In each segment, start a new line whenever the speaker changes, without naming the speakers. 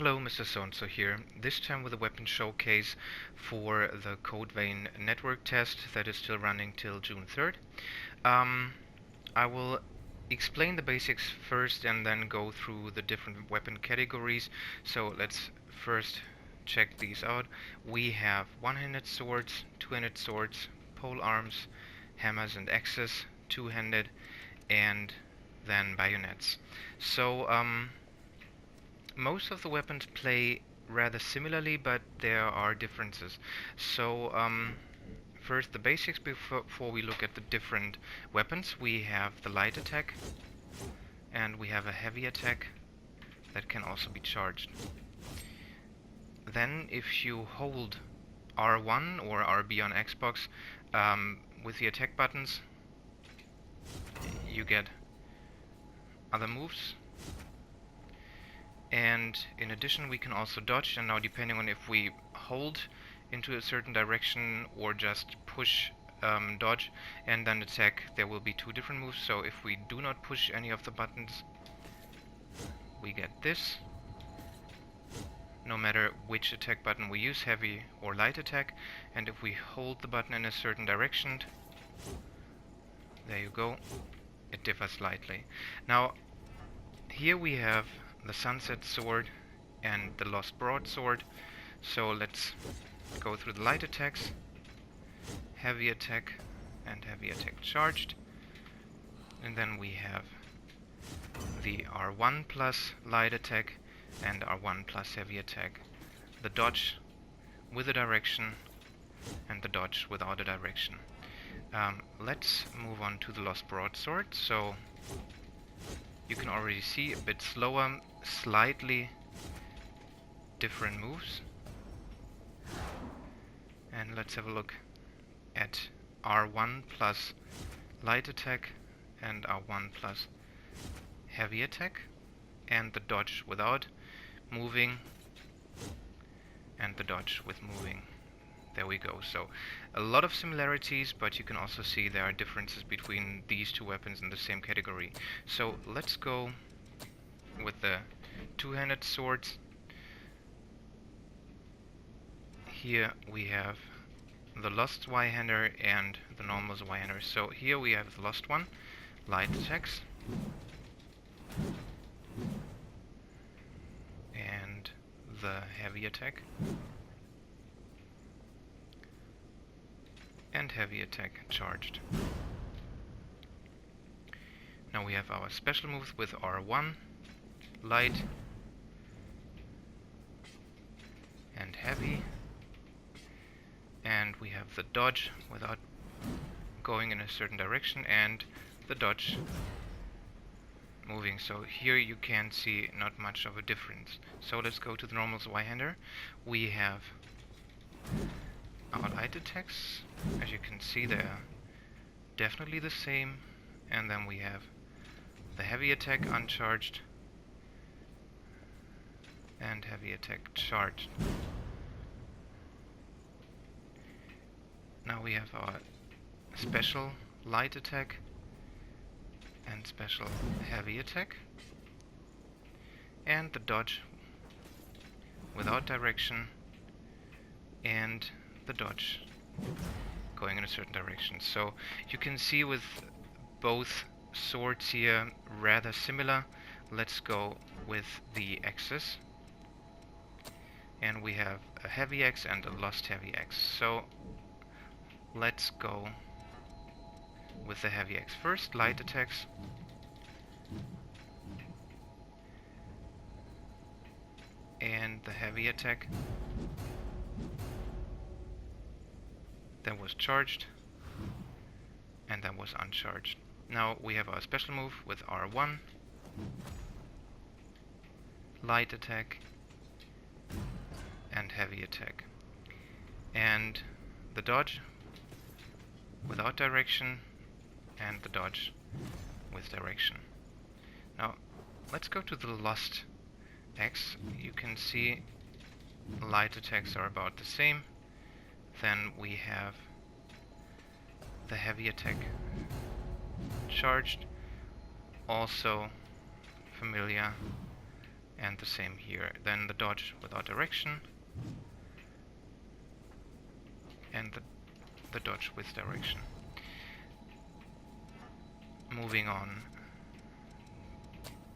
Hello, Mr. So-and-so here, this time with a weapon showcase for the Code Vein network test that is still running till June 3rd. I will explain the basics first and then go through the different weapon categories. So let's first check these out. We have one-handed swords, two-handed swords, pole arms, hammers and axes, two-handed, and then bayonets. So most of the weapons play rather similarly, but there are differences. So first the basics before we look at the different weapons. We have the light attack and we have a heavy attack that can also be charged. Then if you hold R1 or RB on Xbox with the attack buttons, you get other moves. And in addition we can also dodge, and now depending on if we hold into a certain direction or just push dodge and then attack, there will be two different moves. So if we do not push any of the buttons, we get this. No matter which attack button we use, heavy or light attack, and if we hold the button in a certain direction, there you go, it differs slightly. Now here we have the Sunset Sword and the Lost Broadsword. So let's go through the light attacks. Heavy attack and heavy attack charged. And then we have the R1 plus light attack and R1 plus heavy attack. The dodge with a direction and the dodge without a direction. Let's move on to the Lost Broadsword. So you can already see a bit slower, slightly different moves. And let's have a look at R1 plus light attack and R1 plus heavy attack, and the dodge without moving and the dodge with moving. There we go. So a lot of similarities, but you can also see there are differences between these two weapons in the same category. So let's go with the two-handed swords. Here we have the Lost Zweihander and the normal Zweihander. So here we have the Lost one, light attacks, and the heavy attack, and heavy attack charged. Now we have our special moves with R1, light, and heavy, and we have the dodge without going in a certain direction and the dodge moving. So here you can see not much of a difference. So let's go to the normal Zweihander. We have our light attacks. As you can see, they're definitely the same. And then we have the heavy attack uncharged and heavy attack charged. Now we have our special light attack and special heavy attack, and the dodge without direction and the dodge going in a certain direction. So you can see with both swords here rather similar. Let's go with the axes, and we have a heavy axe and a lost heavy axe. So let's go with the heavy axe first. Light attacks, and the heavy attack that was charged and that was uncharged. Now we have our special move with R1, light attack and heavy attack, and the dodge without direction and the dodge with direction. Now let's go to the Lost Axe. You can see light attacks are about the same. Then we have the heavy attack charged, also familiar and the same here. Then the dodge without direction, and the dodge with direction. Moving on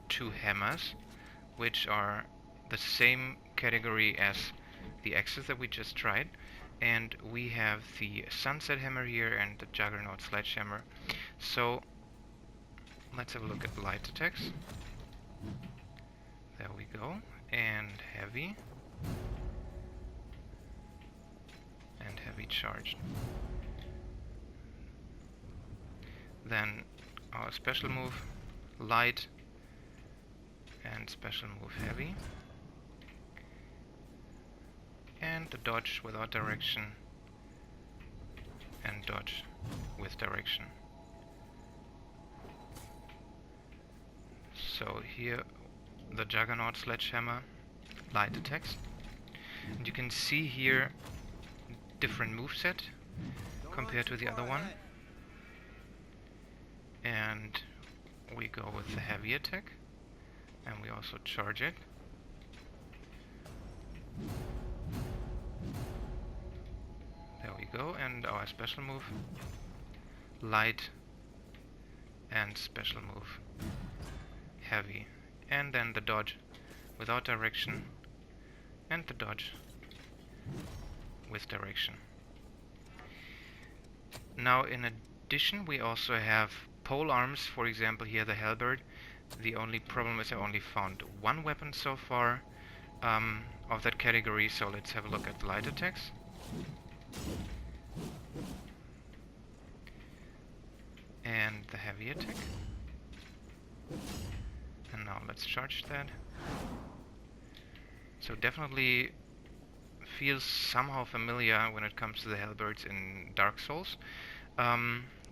to hammers, which are the same category as the axes that we just tried, and we have the sunset hammer here and the juggernaut sledgehammer. So let's have a look at light attacks. There we go, and heavy charged. Then our special move, light, and special move, heavy, and the dodge without direction and dodge with direction. So here the juggernaut sledgehammer, light attacks, and you can see here different moveset compared to the other one. And we go with the heavy attack, and we also charge it. There we go, and our special move, light, and special move, heavy, and then the dodge without direction and the dodge with direction. Now in addition we also have pole arms, for example here the halberd. The only problem is I only found one weapon so far of that category, so let's have a look at light attacks. And the heavy attack. And now let's charge that. So definitely feels somehow familiar when it comes to the halberds in Dark Souls.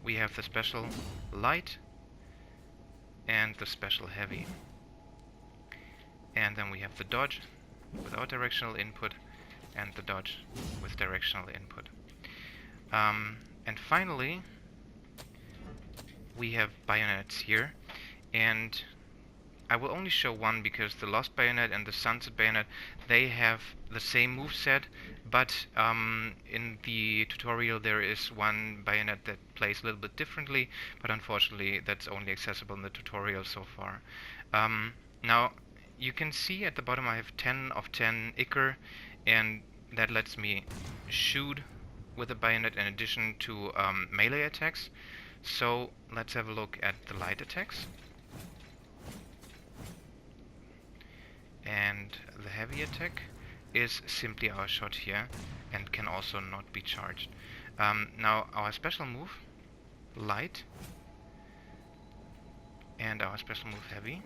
We have the special light and the special heavy. And then we have the dodge without directional input and the dodge with directional input. And finally we have bayonets here, and I will only show one because the Lost Bayonet and the Sunset Bayonet, they have the same moveset, but in the tutorial there is one bayonet that plays a little bit differently, but unfortunately that's only accessible in the tutorial so far. Now you can see at the bottom I have 10 of 10 Ichor, and that lets me shoot with a bayonet in addition to melee attacks. So let's have a look at the light attacks. And the heavy attack is simply our shot here and can also not be charged. Now our special move, light, and our special move, heavy.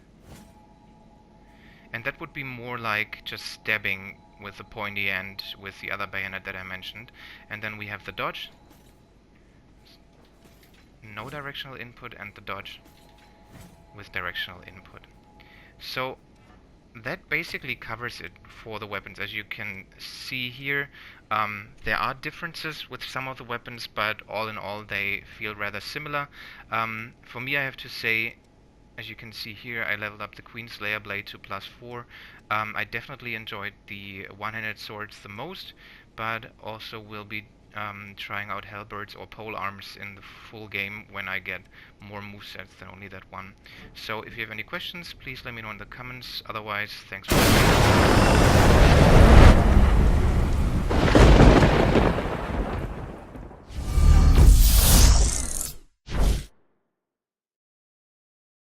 And that would be more like just stabbing with the pointy end with the other bayonet that I mentioned. And then we have the dodge, no directional input, and the dodge with directional input. So that basically covers it for the weapons. As you can see here, there are differences with some of the weapons, but all in all they feel rather similar. For me, I have to say, as you can see here, I leveled up the Queenslayer blade to +4. I definitely enjoyed the one-handed swords the most, but also will be trying out halberds or pole arms in the full game when I get more movesets than only that one. So if you have any questions, please let me know in the comments. Otherwise, thanks for watching.